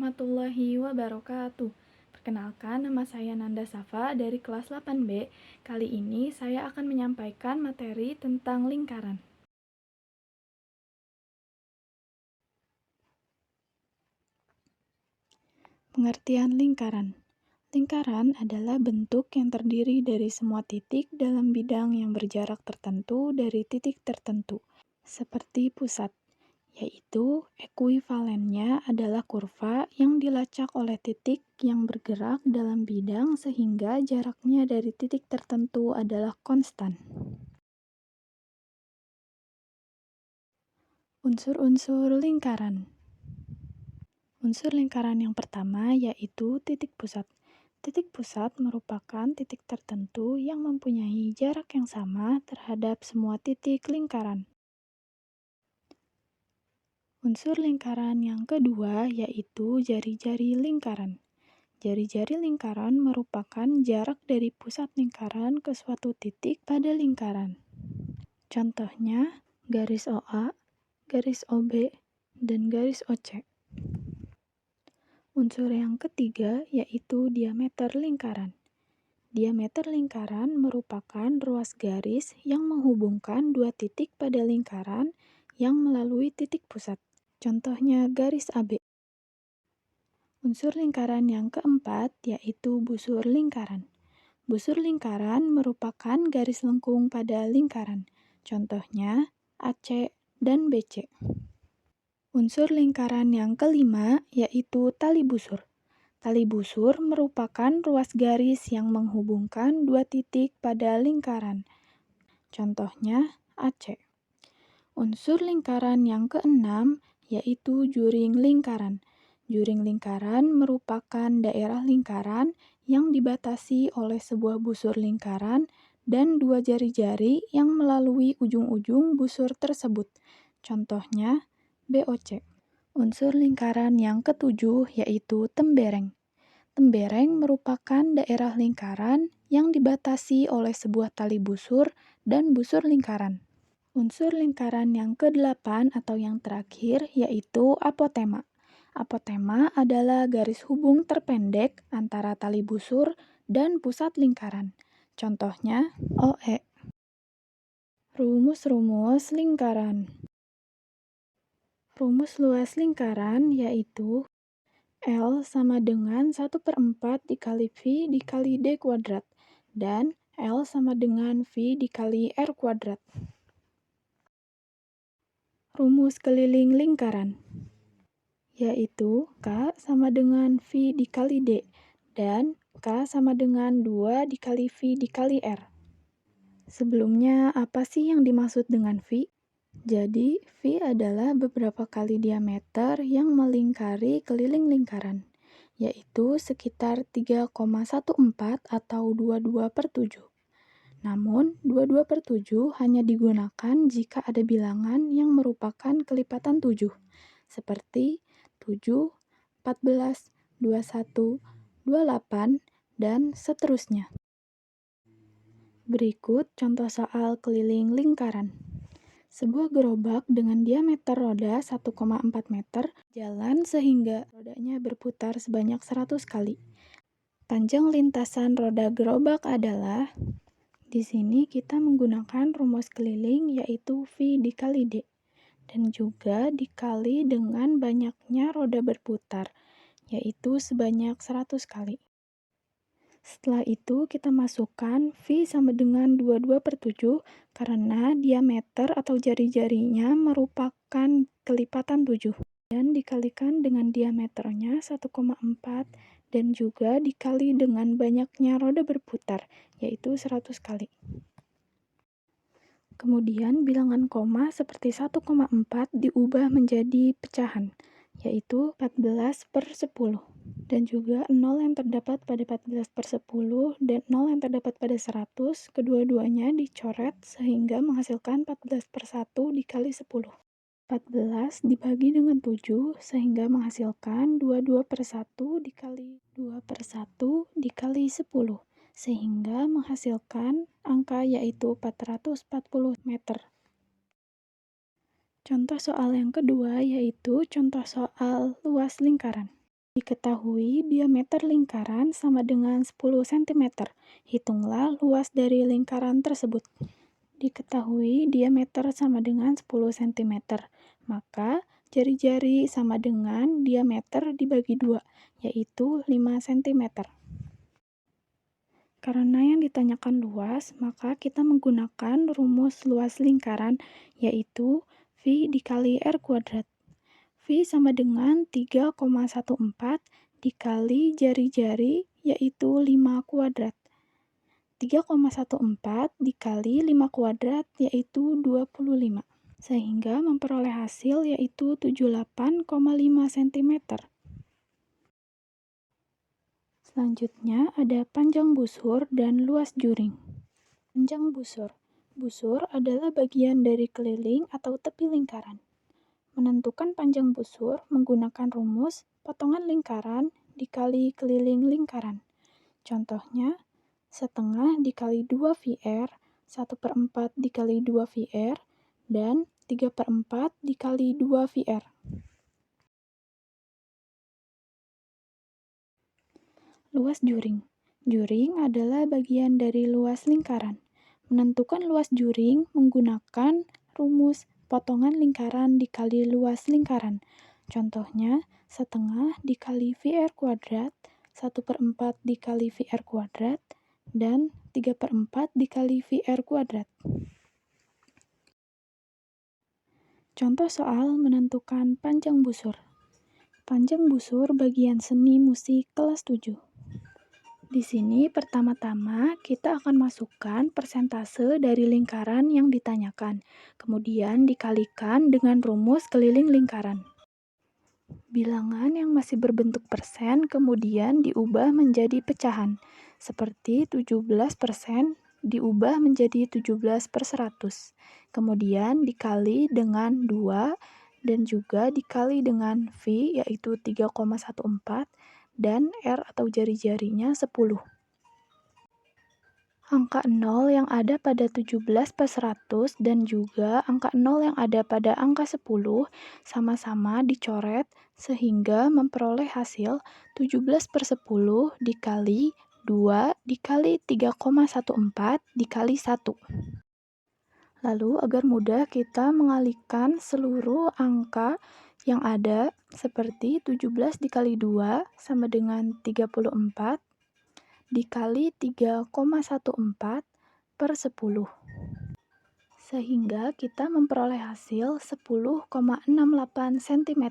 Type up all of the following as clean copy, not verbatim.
warahmatullahi wabarakatuh. Perkenalkan, nama saya Nanda Safa dari kelas 8B. Kali ini saya akan menyampaikan materi tentang lingkaran. Pengertian lingkaran. Lingkaran adalah bentuk yang terdiri dari semua titik dalam bidang yang berjarak tertentu dari titik tertentu, seperti pusat, yaitu ekuivalennya adalah kurva yang dilacak oleh titik yang bergerak dalam bidang sehingga jaraknya dari titik tertentu adalah konstan. Unsur-unsur lingkaran. Unsur lingkaran yang pertama yaitu titik pusat. Titik pusat merupakan titik tertentu yang mempunyai jarak yang sama terhadap semua titik lingkaran. Unsur lingkaran yang kedua yaitu jari-jari lingkaran. Jari-jari lingkaran merupakan jarak dari pusat lingkaran ke suatu titik pada lingkaran. Contohnya, garis OA, garis OB, dan garis OC. Unsur yang ketiga yaitu diameter lingkaran. Diameter lingkaran merupakan ruas garis yang menghubungkan dua titik pada lingkaran yang melalui titik pusat. Contohnya garis AB. Unsur lingkaran yang keempat yaitu busur lingkaran. Busur lingkaran merupakan garis lengkung pada lingkaran. Contohnya AC dan BC. Unsur lingkaran yang kelima yaitu tali busur. Tali busur merupakan ruas garis yang menghubungkan dua titik pada lingkaran. Contohnya AC. Unsur lingkaran yang keenam yaitu juring lingkaran. Juring lingkaran merupakan daerah lingkaran yang dibatasi oleh sebuah busur lingkaran dan dua jari-jari yang melalui ujung-ujung busur tersebut. Contohnya BOC. Unsur lingkaran yang ketujuh yaitu tembereng. Tembereng merupakan daerah lingkaran yang dibatasi oleh sebuah tali busur dan busur lingkaran. Unsur lingkaran yang kedelapan atau yang terakhir yaitu apotema. Apotema adalah garis hubung terpendek antara tali busur dan pusat lingkaran. Contohnya OE. Rumus-rumus lingkaran. Rumus luas lingkaran yaitu L sama dengan 1/4 dikali V dikali D kuadrat, dan L sama dengan V dikali R kuadrat. Rumus keliling lingkaran yaitu K sama dengan V dikali D, dan K sama dengan 2 dikali V dikali R. Sebelumnya, apa sih yang dimaksud dengan V? Jadi, V adalah beberapa kali diameter yang melingkari keliling lingkaran, yaitu sekitar 3,14 atau 22/7. Namun, 22/7 hanya digunakan jika ada bilangan yang merupakan kelipatan 7, seperti 7, 14, 21, 28, dan seterusnya. Berikut contoh soal keliling lingkaran. Sebuah gerobak dengan diameter roda 1,4 meter jalan sehingga rodanya berputar sebanyak 100 kali. Panjang lintasan roda gerobak adalah, di sini kita menggunakan rumus keliling yaitu V dikali D, dan juga dikali dengan banyaknya roda berputar, yaitu sebanyak 100 kali. Setelah itu kita masukkan V sama dengan 22/7 karena diameter atau jari-jarinya merupakan kelipatan 7 dan dikalikan dengan diameternya 1,4 dan juga dikali dengan banyaknya roda berputar yaitu 100 kali. Kemudian bilangan koma seperti 1,4 diubah menjadi pecahan yaitu 14/10. Dan juga 0 yang terdapat pada 14/10 dan 0 yang terdapat pada 100, kedua-duanya dicoret sehingga menghasilkan 14/1 dikali 10. 14 dibagi dengan 7 sehingga menghasilkan 22/1 dikali 2/1 dikali 10, sehingga menghasilkan angka yaitu 440 meter. Contoh soal yang kedua yaitu contoh soal luas lingkaran. Diketahui diameter lingkaran sama dengan 10 cm. Hitunglah luas dari lingkaran tersebut. Diketahui diameter sama dengan 10 cm. Maka jari-jari sama dengan diameter dibagi 2, yaitu 5 cm. Karena yang ditanyakan luas, maka kita menggunakan rumus luas lingkaran, yaitu V dikali R kuadrat. V sama dengan 3,14 dikali jari-jari, yaitu 5 kuadrat. 3,14 dikali 5 kuadrat, yaitu 25. Sehingga memperoleh hasil yaitu 78,5 cm. Selanjutnya ada panjang busur dan luas juring. Panjang busur. Busur adalah bagian dari keliling atau tepi lingkaran. Menentukan panjang busur menggunakan rumus potongan lingkaran dikali keliling lingkaran. Contohnya, setengah dikali 2 VR, 1/4 dikali 2 VR, dan 3/4 dikali 2 VR. Luas juring. Juring adalah bagian dari luas lingkaran. Menentukan luas juring menggunakan rumus potongan lingkaran dikali luas lingkaran. Contohnya, setengah dikali VR kuadrat, 1/4 dikali VR kuadrat, dan 3/4 dikali VR kuadrat. Contoh soal menentukan panjang busur. Panjang busur bagian seni musik kelas 7. Di sini pertama-tama kita akan masukkan persentase dari lingkaran yang ditanyakan, kemudian dikalikan dengan rumus keliling lingkaran. Bilangan yang masih berbentuk persen kemudian diubah menjadi pecahan, seperti 17% diubah menjadi 17/100, kemudian dikali dengan 2 dan juga dikali dengan V yaitu 3,14 dan R atau jari-jarinya 10. Angka 0 yang ada pada 17/100 dan juga angka 0 yang ada pada angka 10 sama-sama dicoret sehingga memperoleh hasil 17/10 dikali 2 dikali 3,14 dikali 1. Lalu agar mudah kita mengalihkan seluruh angka yang ada seperti 17 dikali 2 sama dengan 34 dikali 3,14/10. Sehingga kita memperoleh hasil 10,68 cm.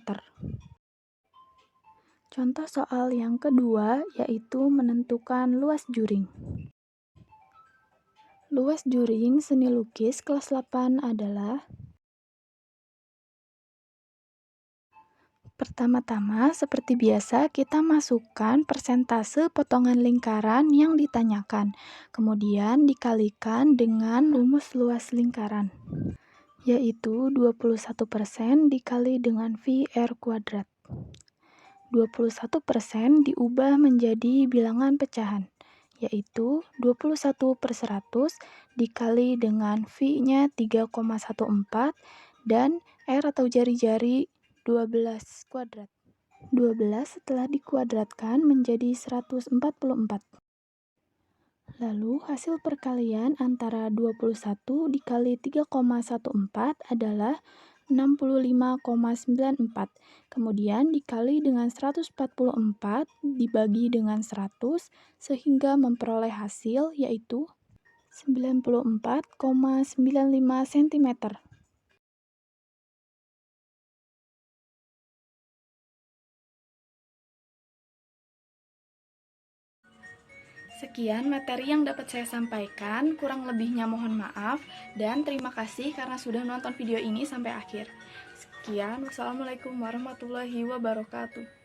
Contoh soal yang kedua yaitu menentukan luas juring. Luas juring seni lukis kelas 8 adalah: pertama-tama, seperti biasa, kita masukkan persentase potongan lingkaran yang ditanyakan, kemudian dikalikan dengan rumus luas lingkaran, yaitu 21% dikali dengan VR kuadrat. 21% diubah menjadi bilangan pecahan, yaitu 21/100 dikali dengan V-nya 3,14 dan R atau jari-jari 12 kuadrat. 12 setelah dikuadratkan menjadi 144. Lalu hasil perkalian antara 21 dikali 3,14 adalah 65,94. Kemudian dikali dengan 144 dibagi dengan 100 sehingga memperoleh hasil yaitu 94,95 cm. Sekian materi yang dapat saya sampaikan, kurang lebihnya mohon maaf, dan terima kasih karena sudah menonton video ini sampai akhir. Sekian, wassalamualaikum warahmatullahi wabarakatuh.